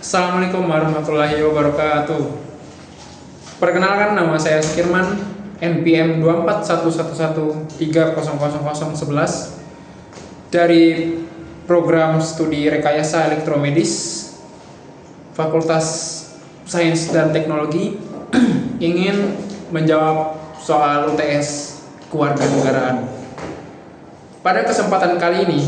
Assalamualaikum warahmatullahi wabarakatuh. Perkenalkan, nama saya Sukirman, NPM 24111300011 dari program studi rekayasa elektromedis Fakultas Sains dan Teknologi ingin menjawab soal UTS kewarganegaraan. Pada kesempatan kali ini,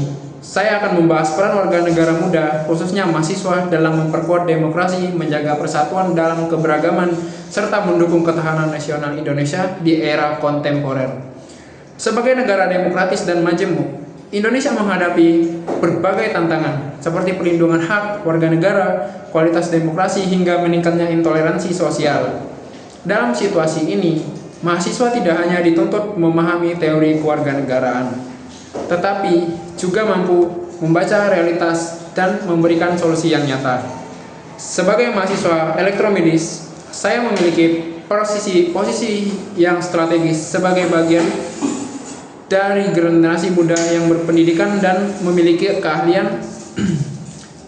saya akan membahas peran warga negara muda, khususnya mahasiswa, dalam memperkuat demokrasi, menjaga persatuan dalam keberagaman, serta mendukung ketahanan nasional Indonesia di era kontemporer. Sebagai negara demokratis dan majemuk, Indonesia menghadapi berbagai tantangan, seperti perlindungan hak warga negara, kualitas demokrasi, hingga meningkatnya intoleransi sosial. Dalam situasi ini, mahasiswa tidak hanya dituntut memahami teori kewarganegaraan, tetapi juga mampu membaca realitas dan memberikan solusi yang nyata. Sebagai mahasiswa elektromedis, saya memiliki posisi yang strategis sebagai bagian dari generasi muda yang berpendidikan dan memiliki keahlian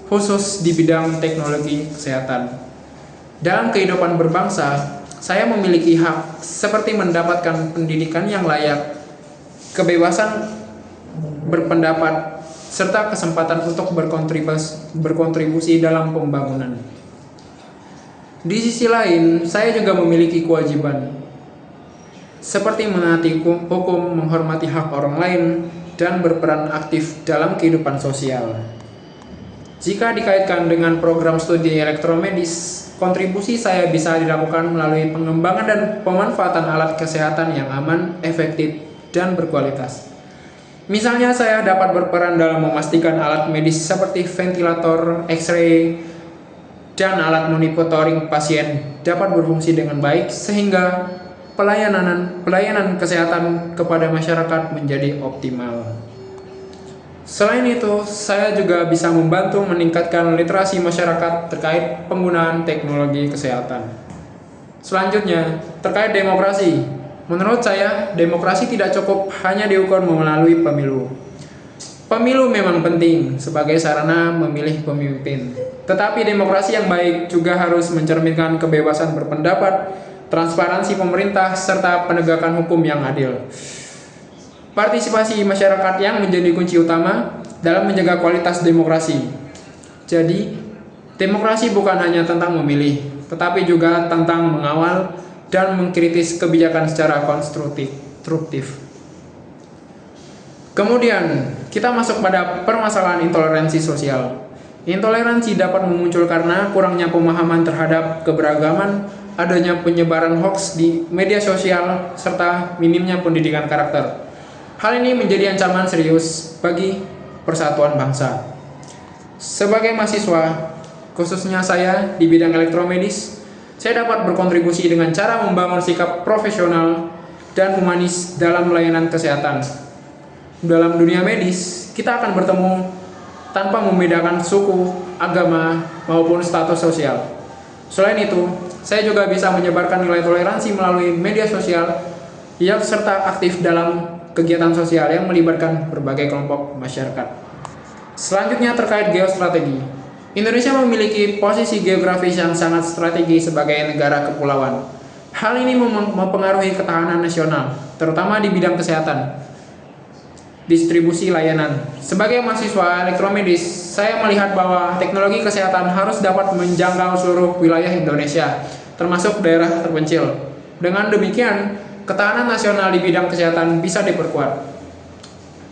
khusus di bidang teknologi kesehatan. Dalam kehidupan berbangsa, saya memiliki hak seperti mendapatkan pendidikan yang layak, kebebasan berpendapat, serta kesempatan untuk berkontribusi dalam pembangunan. Di sisi lain, saya juga memiliki kewajiban seperti menaati hukum, menghormati hak orang lain, dan berperan aktif dalam kehidupan sosial. Jika dikaitkan dengan program studi elektromedis, kontribusi saya bisa dilakukan melalui pengembangan dan pemanfaatan alat kesehatan yang aman, efektif, dan berkualitas. Misalnya, saya dapat berperan dalam memastikan alat medis seperti ventilator, X-ray, dan alat monitoring pasien dapat berfungsi dengan baik sehingga pelayanan kesehatan kepada masyarakat menjadi optimal. Selain itu, saya juga bisa membantu meningkatkan literasi masyarakat terkait penggunaan teknologi kesehatan. Selanjutnya, terkait demokrasi. Menurut saya, demokrasi tidak cukup hanya diukur melalui pemilu. Pemilu memang penting sebagai sarana memilih pemimpin, tetapi demokrasi yang baik juga harus mencerminkan kebebasan berpendapat, transparansi pemerintah, serta penegakan hukum yang adil. Partisipasi masyarakat yang menjadi kunci utama dalam menjaga kualitas demokrasi. Jadi, demokrasi bukan hanya tentang memilih, tetapi juga tentang mengawal dan mengkritis kebijakan secara konstruktif. Kemudian, kita masuk pada permasalahan intoleransi sosial. Intoleransi dapat muncul karena kurangnya pemahaman terhadap keberagaman, adanya penyebaran hoaks di media sosial, serta minimnya pendidikan karakter. Hal ini menjadi ancaman serius bagi persatuan bangsa. Sebagai mahasiswa, khususnya saya di bidang elektromedis, saya dapat berkontribusi dengan cara membangun sikap profesional dan humanis dalam layanan kesehatan. Dalam dunia medis, kita akan bertemu tanpa membedakan suku, agama, maupun status sosial. Selain itu, saya juga bisa menyebarkan nilai toleransi melalui media sosial yang serta aktif dalam kegiatan sosial yang melibatkan berbagai kelompok masyarakat. Selanjutnya, terkait geostrategi. Indonesia memiliki posisi geografis yang sangat strategis sebagai negara kepulauan. Hal ini mempengaruhi ketahanan nasional, terutama di bidang kesehatan. Distribusi layanan. Sebagai mahasiswa elektromedis, saya melihat bahwa teknologi kesehatan harus dapat menjangkau seluruh wilayah Indonesia, termasuk daerah terpencil. Dengan demikian, ketahanan nasional di bidang kesehatan bisa diperkuat.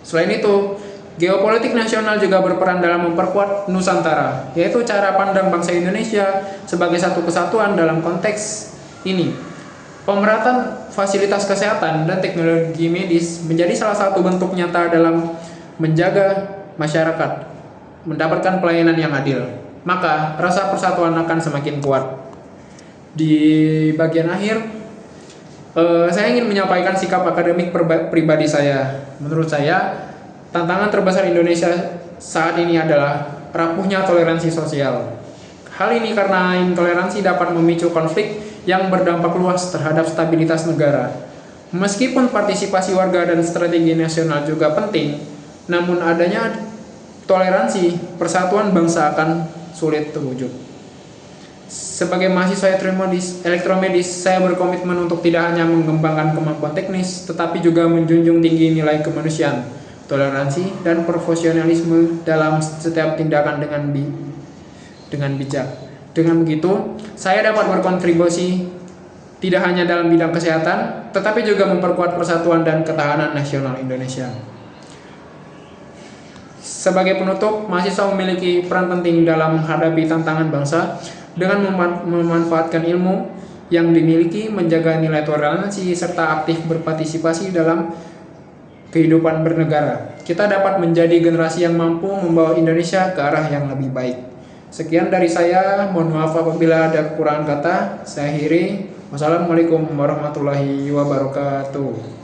Selain itu, geopolitik nasional juga berperan dalam memperkuat Nusantara, yaitu cara pandang bangsa Indonesia sebagai satu kesatuan dalam konteks ini. Pemerataan fasilitas kesehatan dan teknologi medis menjadi salah satu bentuk nyata dalam menjaga masyarakat mendapatkan pelayanan yang adil. Maka, rasa persatuan akan semakin kuat. Di bagian akhir, saya ingin menyampaikan sikap akademik pribadi saya. Menurut saya, tantangan terbesar Indonesia saat ini adalah rapuhnya toleransi sosial. Hal ini karena intoleransi dapat memicu konflik yang berdampak luas terhadap stabilitas negara. Meskipun partisipasi warga dan strategi nasional juga penting, namun adanya toleransi, persatuan bangsa akan sulit terwujud. Sebagai mahasiswa elektromedis, saya berkomitmen untuk tidak hanya mengembangkan kemampuan teknis, tetapi juga menjunjung tinggi nilai kemanusiaan, toleransi, dan profesionalisme dalam setiap tindakan dengan bijak. Dengan begitu, saya dapat berkontribusi tidak hanya dalam bidang kesehatan, tetapi juga memperkuat persatuan dan ketahanan nasional Indonesia. Sebagai penutup, mahasiswa memiliki peran penting dalam menghadapi tantangan bangsa dengan memanfaatkan ilmu yang dimiliki, menjaga nilai toleransi, serta aktif berpartisipasi dalam kehidupan bernegara. Kita dapat menjadi generasi yang mampu membawa Indonesia ke arah yang lebih baik. Sekian dari saya, mohon maaf apabila ada kekurangan kata. Saya akhiri. Wassalamualaikum warahmatullahi wabarakatuh.